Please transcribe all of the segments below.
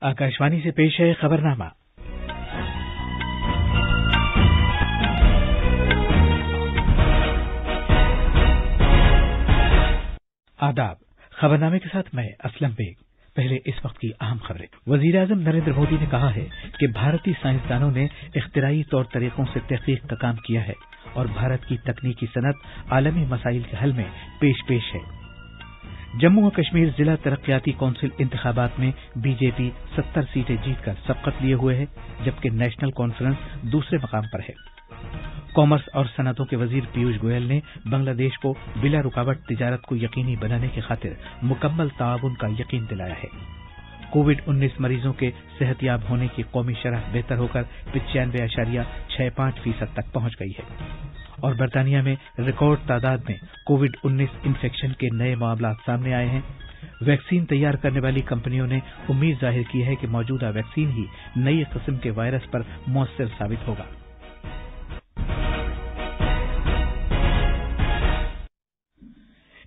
आकाशवाणी से पेश है खबरनामा। आदाब। खबरनामे के साथ मैं असलम बेग। पहले इस वक्त की अहम खबरें। वजीर-ए-आज़म नरेंद्र मोदी ने कहा है कि भारतीय साइंसदानों ने इख्तिराई तौर तरीकों से तहकीक का काम किया है और भारत की तकनीकी सनत आलमी मसाइल के हल में पेश है। जम्मू और कश्मीर जिला तरक्याती कौंसिल इंतखाबात में बीजेपी 70 सीटें जीतकर सबकत लिए हुए है, जबकि नेशनल कॉन्फ्रेंस दूसरे मकाम पर है। कॉमर्स और सनअतों के वजीर पीयूष गोयल ने बांग्लादेश को बिला रुकावट तिजारत को यकीनी बनाने की खातिर मुकम्मल ताउन का यकीन दिलाया है। कोविड-19 मरीजों के सेहतयाब होने की कौमी शरह बेहतर होकर 95.65% तक पहुंच गई है और बरतानिया में रिकॉर्ड तादाद में कोविड-19 इन्फेक्शन के नए मामला सामने आए हैं। वैक्सीन तैयार करने वाली कंपनियों ने उम्मीद जाहिर की है कि मौजूदा वैक्सीन ही नई किस्म के वायरस पर मौसर साबित होगा।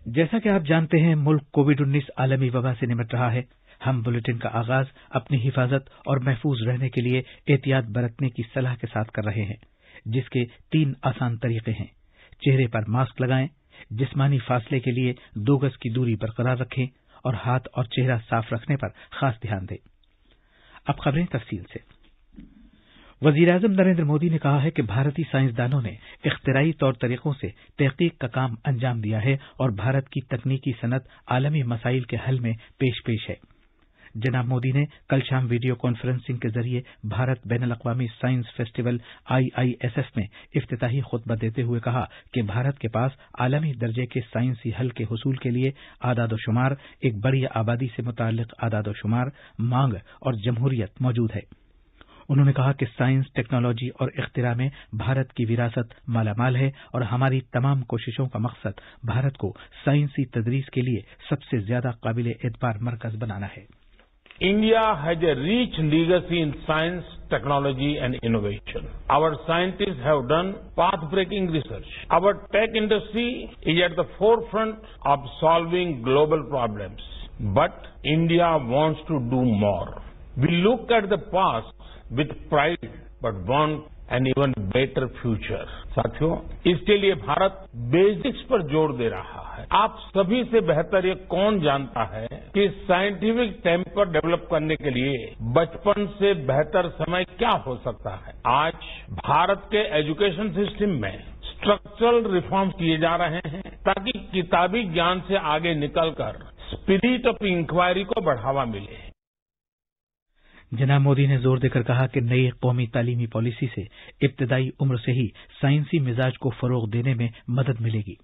जैसा कि आप जानते हैं, मुल्क कोविड-19 आलमी वबा से निपट रहा है। हम बुलेटिन का आगाज अपनी हिफाजत और महफूज रहने के लिए एहतियात बरतने की सलाह के साथ कर रहे हैं, जिसके 3 आसान तरीके हैं। चेहरे पर मास्क लगाएं, जिस्मानी फासले के लिए 2 गज की दूरी बरकरार रखें और हाथ और चेहरा साफ रखने पर खास ध्यान दें। अब खबरें तफसील से। वजीर-ए-आज़म नरेंद्र मोदी ने कहा है कि भारतीय साइंसदानों ने इख्तिराई तौर तरीकों से तहकीक का काम अंजाम दिया है और भारत की तकनीकी सनत आलमी मसाइल के हल में पेश है। जनाब मोदी ने कल शाम वीडियो कॉन्फ्रेंसिंग के जरिए भारत बैनुल-अक़वामी साइंस फेस्टिवल IISF में इफ्तिताही खुतबा देते हुए कहा कि भारत के पास आलमी दर्जे के साइंसी हल के हुसूल के लिए आदाद-ओ-शुमार, एक बड़ी आबादी से मुताल्लिक आदाद-ओ-शुमार, मांग और जमहूरियत मौजूद है। उन्होंने कहा कि साइंस, टेक्नोलॉजी और इख्तिरा में भारत की विरासत मालामाल है और हमारी तमाम कोशिशों का मकसद भारत को साइंसी तदरीस के लिए सबसे ज्यादा काबिल एतबार मरकज बनाना है। India has a rich legacy in science, technology and innovation. Our scientists have done path-breaking research. Our tech industry is at the forefront of solving global problems. But India wants to do more. We look at the past with pride, but want an even better future. साथियों, इसके लिए Bharat basics पर जोर दे रहा है। आप सभी से बेहतर ये कौन जानता है कि साइंटिफिक टेम्पर डेवलप करने के लिए बचपन से बेहतर समय क्या हो सकता है। आज भारत के एजुकेशन सिस्टम में स्ट्रक्चरल रिफॉर्म्स किए जा रहे हैं ताकि किताबी ज्ञान से आगे निकलकर स्पिरिट ऑफ इंक्वायरी को बढ़ावा मिले। जनाब मोदी ने जोर देकर कहा कि नई कौमी तालीमी पॉलिसी से इब्तदाई उम्र से ही साइंसी मिजाज को फरोग देने में मदद मिलेगी।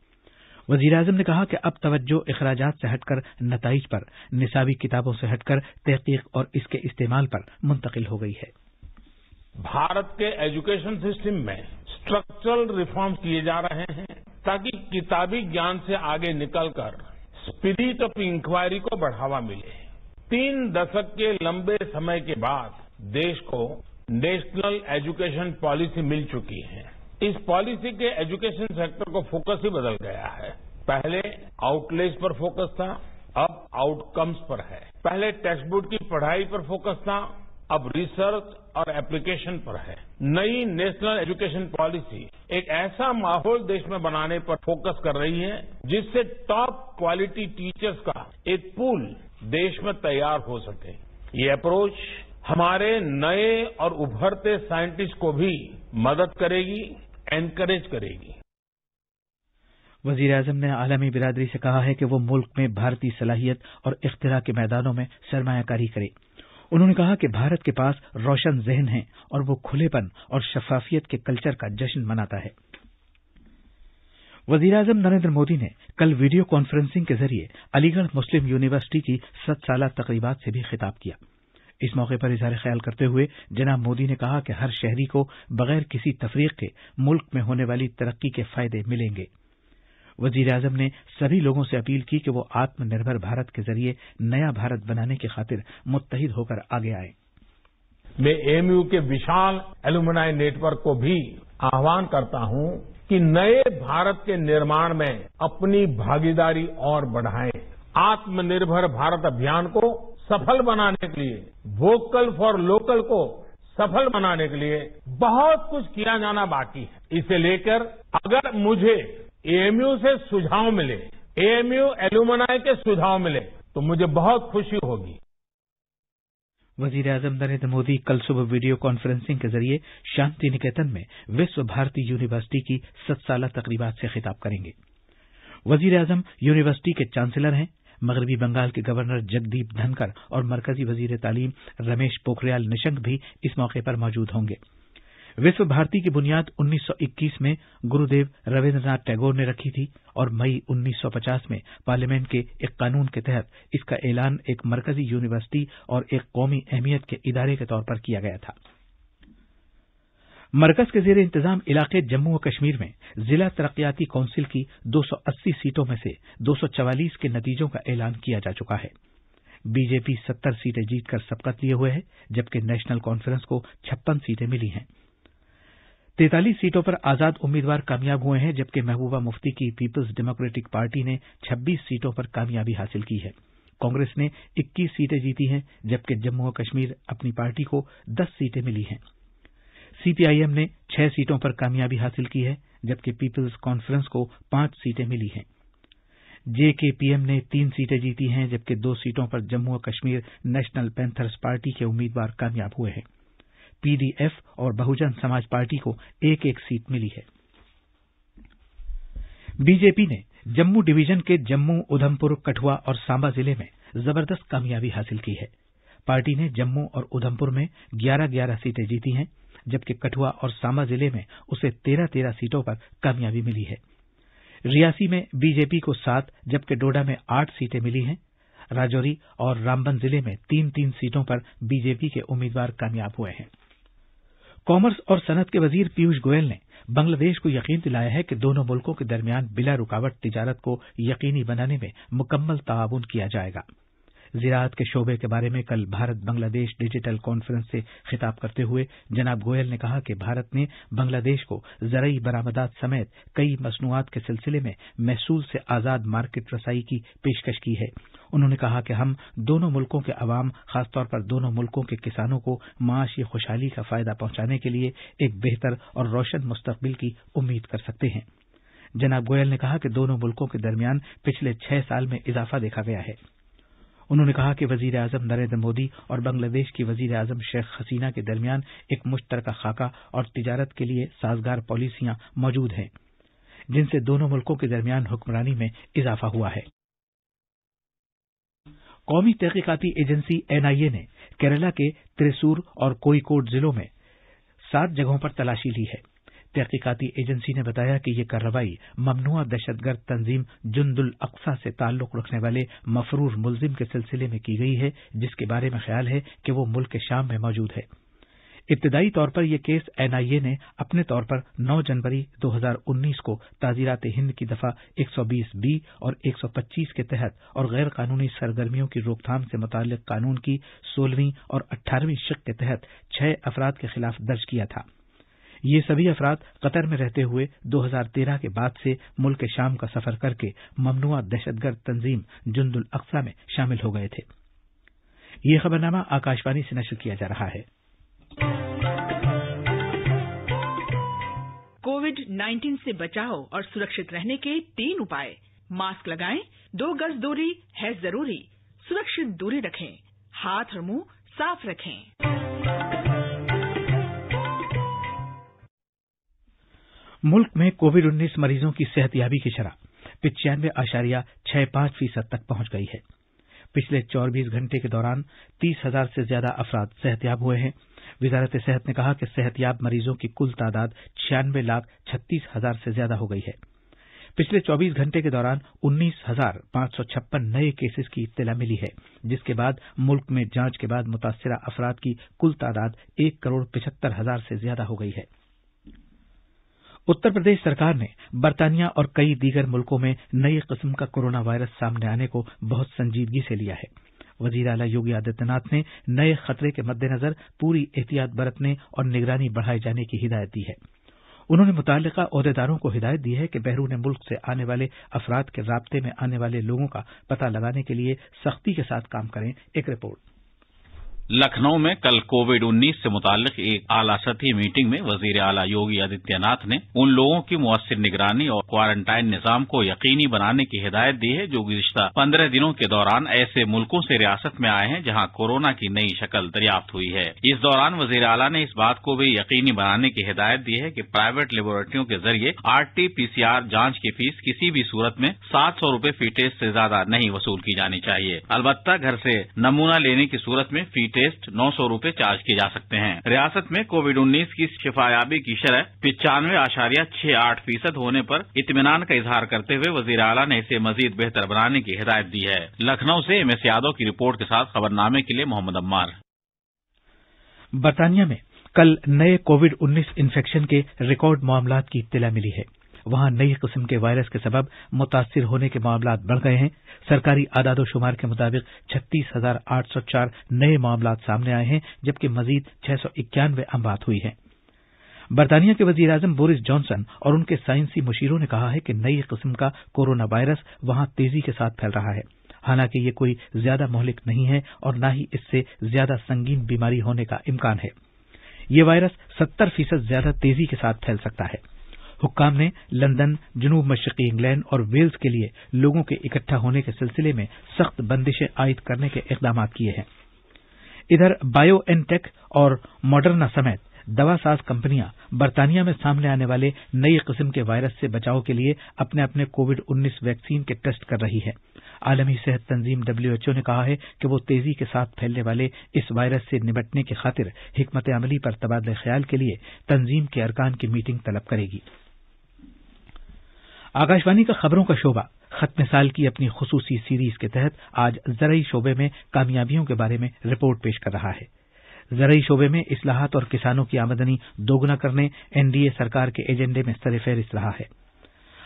वजीर-ए-आज़म ने कहा कि अब तवज्जो इखराजात से हटकर नताइज पर, निसाबी किताबों से हटकर तहकीक और इसके इस्तेमाल पर मुंतकिल हो गई है। भारत के एजुकेशन सिस्टम में स्ट्रक्चरल रिफॉर्म्स किए जा रहे हैं ताकि किताबी ज्ञान से आगे निकलकर स्पिरिट ऑफ इंक्वायरी को बढ़ावा मिले। 3 दशक के लंबे समय के बाद देश को नेशनल एजुकेशन पॉलिसी मिल चुकी है। इस पॉलिसी के एजुकेशन सेक्टर को फोकस ही बदल गया है। पहले आउटलेज पर फोकस था, अब आउटकम्स पर है। पहले टेक्स्ट बुक की पढ़ाई पर फोकस था, अब रिसर्च और एप्लीकेशन पर है। नई नेशनल एजुकेशन पॉलिसी एक ऐसा माहौल देश में बनाने पर फोकस कर रही है जिससे टॉप क्वालिटी टीचर्स का एक पूल देश में तैयार हो सके। ये अप्रोच हमारे नए और उभरते साइंटिस्ट को भी मदद करेगी, एनकरेज करेगी। वजीर-ए-आज़म ने आलमी बिरादरी से कहा है कि वो मुल्क में भारतीय सलाहियत और इख्तिरा के मैदानों में सरमायाकारी करे। उन्होंने कहा कि भारत के पास रोशन ज़हन है और वो खुलेपन और शफाफियत के कल्चर का जश्न मनाता है। वजीर-ए-आज़म नरेंद्र मोदी ने कल वीडियो कॉन्फ्रेंसिंग के जरिए अलीगढ़ मुस्लिम यूनिवर्सिटी की 7 साला तकरीबात से भी खिताब किया। इस मौके पर इज़हार ख्याल करते हुए जनाब मोदी ने कहा कि हर शहरी को बगैर किसी तफरीक के मुल्क में होने वाली तरक्की के फायदे मिलेंगे। वजीर-ए-आज़म ने सभी लोगों से अपील की कि वो आत्मनिर्भर भारत के जरिए नया भारत बनाने की खातिर मुत्तहिद होकर आगे आए। मैं AMU के विशाल एलुमनाई नेटवर्क को भी आह्वान करता हूं कि नए भारत के निर्माण में अपनी भागीदारी और बढ़ाएं। आत्मनिर्भर भारत अभियान को सफल बनाने के लिए, वोकल फॉर लोकल को सफल बनाने के लिए बहुत कुछ किया जाना बाकी है। इसे लेकर अगर मुझे एएमयू से सुझाव मिले, एएमयू एलुमनाई के सुझाव मिले, तो मुझे बहुत खुशी होगी। वजीर आजम नरेंद्र मोदी कल सुबह वीडियो कॉन्फ्रेंसिंग के जरिए शांति निकेतन में विश्व भारती यूनिवर्सिटी की 7 साला तकरीबात से खिताब करेंगे। वजीर आजम यूनिवर्सिटी के चांसलर हैं। मगरबी बंगाल के गवर्नर जगदीप धनकर और मरकजी वजीर तालीम रमेश पोखरियाल निशंक भी इस मौके पर मौजूद होंगे। विश्व भारती की बुनियाद 1921 में गुरुदेव रविन्द्रनाथ टैगोर ने रखी थी और मई 1950 में पार्लियामेंट के एक कानून के तहत इसका ऐलान एक मरकजी यूनिवर्सिटी और एक कौमी अहमियत के इदारे के तौर पर किया गया था। मरकज के जेर इंतजाम इलाके जम्मू और कश्मीर में जिला तरक्याती काउंसिल की 280 सीटों में से 244 के नतीजों का ऐलान किया जा चुका है। बीजेपी 70 सीटें जीतकर सबकत लिए हुए है, जबकि नेशनल कॉन्फ्रेंस को 56 सीटें मिली हैं। 43 सीटों पर आजाद उम्मीदवार कामयाब हुए हैं, जबकि महबूबा मुफ्ती की पीपल्स डेमोक्रेटिक पार्टी ने 26 सीटों पर कामयाबी हासिल की है। कांग्रेस ने 21 सीटें जीती हैं, जबकि जम्मू और कश्मीर अपनी पार्टी को 10 सीटें मिली हैं। सीपीआईएम ने 6 सीटों पर कामयाबी हासिल की है, जबकि पीपल्स कॉन्फ्रेंस को 5 सीटें मिली हैं। जेकेपीएम ने 3 सीटें जीती हैं, जबकि 2 सीटों पर जम्मू और कश्मीर नेशनल पैंथर्स पार्टी के उम्मीदवार कामयाब हुए हैं। पीडीएफ और बहुजन समाज पार्टी को 1-1 सीट मिली है। बीजेपी ने जम्मू डिवीजन के जम्मू, उधमपुर, कठुआ और सांबा जिले में जबरदस्त कामयाबी हासिल की है। पार्टी ने जम्मू और उधमपुर में 11-11 सीटें जीती हैं, जबकि कठुआ और सांबा जिले में उसे 13-13 सीटों पर कामयाबी मिली है। रियासी में बीजेपी को 7 जबकि डोडा में 8 सीटें मिली हैं। राजौरी और रामबन जिले में 3-3 सीटों पर बीजेपी के उम्मीदवार कामयाब हुए हैं। कॉमर्स और सनअत के वजीर पीयूष गोयल ने बांग्लादेश को यकीन दिलाया है कि दोनों मुल्कों के दरमियान बिला रुकावट तिजारत को यकीनी बनाने में मुकम्मल ताआवुन किया जाएगा। ज़राअत के शोबे के बारे में कल भारत बांग्लादेश डिजिटल कॉन्फ्रेंस से खिताब करते हुए जनाब गोयल ने कहा कि भारत ने बांग्लादेश को ज़रई बरामदात समेत कई मसनूआत के सिलसिले में महसूल से आज़ाद मार्केट रसाई की पेशकश की है। उन्होंने कहा कि हम दोनों मुल्कों के अवाम, खासतौर पर दोनों मुल्कों के किसानों को माशी खुशहाली का फायदा पहुंचाने के लिए एक बेहतर और रोशन मुस्तकबिल की उम्मीद कर सकते हैं। जनाब गोयल ने कहा कि दोनों मुल्कों के दरमियान पिछले 6 साल में इजाफा देखा गया है। उन्होंने कहा कि वजीर आजम नरेंद्र मोदी और बांग्लादेश की वजीर आजम शेख हसीना के दरमियान एक मुश्तरका खाका और तिजारत के लिए साजगार पॉलिसियां मौजूद हैं, जिनसे दोनों मुल्कों के दरमियान हुक्मरानी में इजाफा हुआ है। कौमी तहकीकाती एजेंसी एनआईए ने केरला के त्रिसूर और कोयिकोड जिलों में 7 जगहों पर तलाशी ली है। तहकीकाती एजेंसी ने बताया कि यह कार्रवाई ममनुआ दहशतगर्द तंजीम जुंदुल अक्सा से ताल्लुक रखने वाले मफरूर मुलजिम के सिलसिले में की गई है, जिसके बारे में ख्याल है कि वो मुल्क के शाम में मौजूद है। इब्तदाई तौर पर यह केस एनआईए ने अपने तौर पर 9 जनवरी 2019 को ताज़ीरात हिंद की दफा 120B और 125 के तहत और गैर कानूनी सरगर्मियों की रोकथाम से मुताल्लिक कानून की 16वीं और 18वीं शिक के तहत 6 अफराद के खिलाफ दर्ज किया था। ये सभी अफराद कतर में रहते हुए 2013 के बाद से मुल्क शाम का सफर करके ममनुआ दहशतगर्द तंजीम जुंदुल अक्सा में शामिल हो गए थे। ये खबरनामा आकाशवाणी से नशर किया जा रहा है। कोविड-19 से बचाव और सुरक्षित रहने के 3 उपाय। मास्क लगाएं, 2 गज दूरी है जरूरी, सुरक्षित दूरी रखें, हाथ और मुंह साफ रखें। मुल्क में कोविड-19 मरीजों की सेहतयाबी की शरह 95.65% तक पहुंच गई है। पिछले 24 घंटे के दौरान 30,000 से ज्यादा अफराद सेहतयाब हुए हैं। वजारत सेहत ने कहा कि सेहतयाब मरीजों की कुल तादाद 96,36,000 से ज्यादा हो गई है। पिछले 24 घंटे के दौरान 19,556 नए केसेस की इत्तला मिली है, जिसके बाद मुल्क में जांच के बाद मुतासिरा अफराद की कुल तादाद 1,75,000 से ज्यादा हो गई है। उत्तर प्रदेश सरकार ने बरतानिया और कई दीगर मुल्कों में नई किस्म का कोरोना वायरस सामने आने को बहुत संजीदगी से लिया है। वजीर आला योगी आदित्यनाथ ने नए खतरे के मद्देनजर पूरी एहतियात बरतने और निगरानी बढ़ाए जाने की हिदायत दी है। انہوں نے متعلقہ عہدیداروں کو ہدایت دی ہے کہ بیرون ملک سے آنے والے افراد کے رابطے میں آنے والے لوگوں کا پتہ لگانے کے لیے سختی کے ساتھ کام کریں. ایک رپورٹ. لکھنؤ میں کل کووڈ-19 سے متعلق ایک اعلیٰ سطحی میٹنگ میں وزیر اعلیٰ یوگی آدتیہ ناتھ نے ان لوگوں کی مؤثر نگرانی اور کوارنٹائن نظام کو یقینی بنانے کی ہدایت دی ہے جو گزشتہ 15 دنوں کے دوران ایسے ملکوں سے ریاست میں آئے ہیں جہاں کورونا کی نئی شکل دریافت ہوئی ہے. اس دوران وزیر اعلیٰ نے اس بات کو بھی یقینی بنانے کی ہدایت دی ہے کہ پرائیویٹ لیبارٹریوں کے ذریعے RT-PCR جانچ کی فیس کسی بھی صورت میں 700 روپے فی ٹیسٹ سے زیادہ نہیں وصول کی جانی چاہیے. البتہ گھر سے نمونہ لینے کی صورت میں فی ٹیسٹ 900 روپے چارج کیے جا سکتے ہیں. ریاست میں کووڈ-19 کی شفایابی کی شرح 95.68% ہونے پر اطمینان کا اظہار کرتے ہوئے وزیر اعلیٰ نے اسے مزید بہتر بنانے کی ہدایت دی ہے. لکھنؤ سے MS یادو کی رپورٹ کے ساتھ خبرنامے کے لیے محمد عمار. برطانیہ میں کل نئے کووڈ-19 انفیکشن کے ریکارڈ معاملات کی اطلاع ملی ہے. وہاں نئی قسم کے وائرس کے سبب متاثر ہونے کے معاملات بڑھ گئے ہیں. سرکاری اعداد و شمار کے مطابق 36,804 نئے معاملات سامنے آئے ہیں جبکہ مزید 691 اموات ہوئی ہیں. برطانیہ کے وزیر اعظم بورس جانسن اور ان کے سائنسی مشیروں نے کہا ہے کہ نئی قسم کا کورونا وائرس وہاں تیزی کے ساتھ پھیل رہا ہے. حالانکہ یہ کوئی زیادہ مہلک نہیں ہے اور نہ ہی اس سے زیادہ سنگین بیماری ہونے کا امکان ہے. یہ وائرس 70% زیادہ تیزی کے ساتھ پھیل سکتا ہے. حکام نے لندن، جنوب مشرقی انگلینڈ اور ویلز کے لیے لوگوں کے اکٹھا ہونے کے سلسلے میں سخت بندشیں عائد کرنے کے اقدامات کیے ہیں. ادھر بایو این ٹیک اور ماڈرنا سمیت دوا ساز کمپنیاں برطانیہ میں سامنے آنے والے نئی قسم کے وائرس سے بچاؤ کے لیے اپنے اپنے کووڈ-19 ویکسین کے ٹیسٹ کر رہی ہے. عالمی صحت تنظیم WHO نے کہا ہے کہ وہ تیزی کے ساتھ پھیلنے والے اس وائرس سے نمٹنے کی خاطر حکمت عملی پر تبادلہ خیال کے لیے تنظیم کے ارکان کی میٹنگ طلب کرے گی. آکاشوانی کا خبروں کا شعبہ ختم سال کی اپنی خصوصی سیریز کے تحت آج زرعی شعبے میں کامیابیوں کے بارے میں رپورٹ پیش کر رہا ہے. زرعی شعبے میں اصلاحات اور کسانوں کی آمدنی دوگنا کرنے NDA سرکار کے ایجنڈے میں سر فہرست رہا ہے.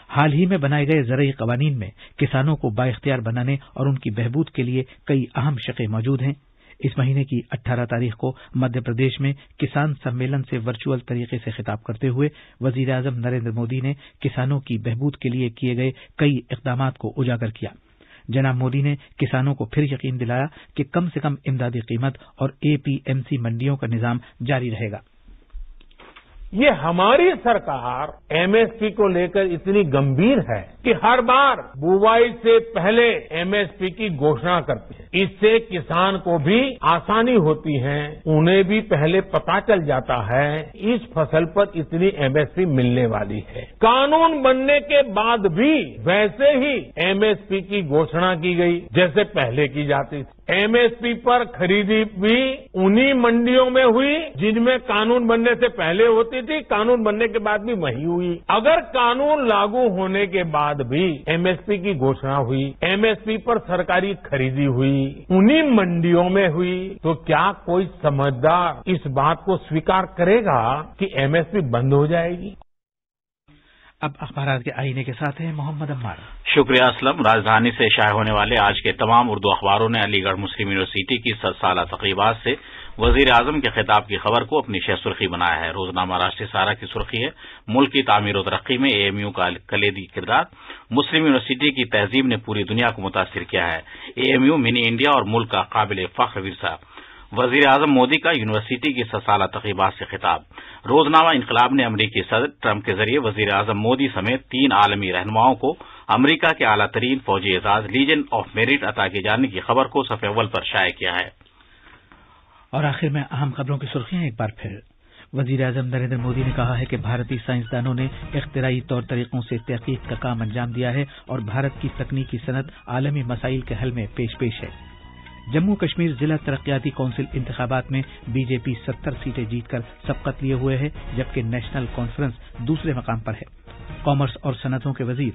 حال ہی میں بنائے گئے زرعی قوانین میں کسانوں کو بااختیار بنانے اور ان کی بہبود کے لیے کئی اہم شقیں موجود ہیں. اس مہینے کی 18 تاریخ کو مدھیہ پردیش میں کسان سمیلن سے ورچوئل طریقے سے خطاب کرتے ہوئے وزیر اعظم نریندر مودی نے کسانوں کی بہبود کے لیے کیے گئے کئی اقدامات کو اجاگر کیا. جناب مودی نے کسانوں کو پھر یقین دلایا کہ کم سے کم امدادی قیمت اور APMC منڈیوں کا نظام جاری رہے گا. یہ ہماری سرکار MSP کو لے کر اتنی گمبھیر ہے کہ ہر بار بوائی سے پہلے MSP کی گھوشنا کرتی ہے. اس سے کسان کو بھی آسانی ہوتی ہے, انہیں بھی پہلے پتا چل جاتا ہے اس فصل پر اتنی MSP ملنے والی ہے. قانون بننے کے بعد بھی ویسے ہی MSP کی گھوشنا کی گئی جیسے پہلے کی جاتی تھی. MSP پر خریدی بھی انہی منڈیوں میں ہوئی جن میں قانون بننے سے پہلے ہوتی تھی, قانون بننے کے بعد بھی وہی ہوئی. اگر قانون لاگو ہونے کے بعد بھی MSP کی گھوشنا ہوئی, MSP پر سرکاری خریدی ہوئی, انہی منڈیوں میں ہوئی, تو کیا کوئی سمجھدار اس بات کو سویکار کرے گا کہ MSP بند ہو جائے گی؟ اب اخبارات کے آئینے کے ساتھ ہیں محمد عمار. شکریہ اسلم. راجدھانی سے شائع ہونے والے آج کے تمام اردو اخباروں نے علی گڑھ مسلم یونیورسٹی کی 100 سالہ تقریبات سے وزیر اعظم کے خطاب کی خبر کو اپنی شہ سرخی بنایا ہے. روزنامہ راشٹریہ سہارا کی سرخی ہے ملک کی تعمیر و ترقی میں AMU کا کلیدی کردار, مسلم یونیورسٹی کی تہذیب نے پوری دنیا کو متاثر کیا ہے, AMU منی انڈیا اور ملک کا قابل فخر ورثہ. وزیر اعظم مودی کا یونیورسٹی کی 100 سالہ تقریبات سے خطاب. روزنامہ انقلاب نے امریکی صدر ٹرمپ کے ذریعے وزیر اعظم مودی سمیت 3 عالمی رہنماؤں کو امریکہ کے اعلیٰ ترین فوجی اعزاز لیجن آف میرٹ عطا کیے جانے کی خبر کو صفحہ اول پر شائع کیا ہے. اور آخر میں اہم خبروں کی سرخیاں ایک بار پھر. وزیر اعظم نریندر مودی نے کہا ہے کہ بھارتی سائنسدانوں نے اختراعی طور طریقوں سے تحقیق کا کام انجام دیا ہے اور بھارت کی تکنیکی صنعت عالمی مسائل کے حل میں پیش ہے. جموں کشمیر ضلع ترقیاتی کونسل انتخابات میں BJP 70 سیٹیں جیت کر سبقت لیے ہوئے ہے جبکہ نیشنل کانفرنس دوسرے مقام پر ہے. کامرس اور صنعتوں کے وزیر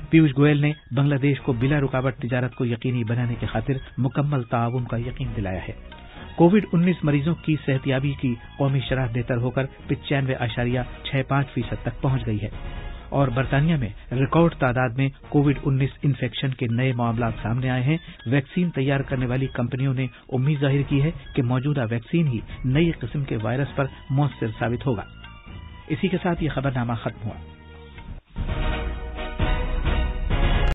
پیوش گوئل نے بنگلہ دیش کو بلا رکاوٹ تجارت کو یقینی بنانے کی خاطر مکمل تعاون کا یقین دلایا ہے. کووڈ-19 مریضوں کی صحتیابی کی قومی شرح بہتر ہو کر 95.65% تک پہنچ گئی ہے. اور برطانیہ میں ریکارڈ تعداد میں کووڈ-19 انفیکشن کے نئے معاملات سامنے آئے ہیں. ویکسین تیار کرنے والی کمپنیوں نے امید ظاہر کی ہے کہ موجودہ ویکسین ہی نئی قسم کے وائرس پر مؤثر ثابت ہوگا. इसी के साथ ये खबरनामा खत्म हुआ।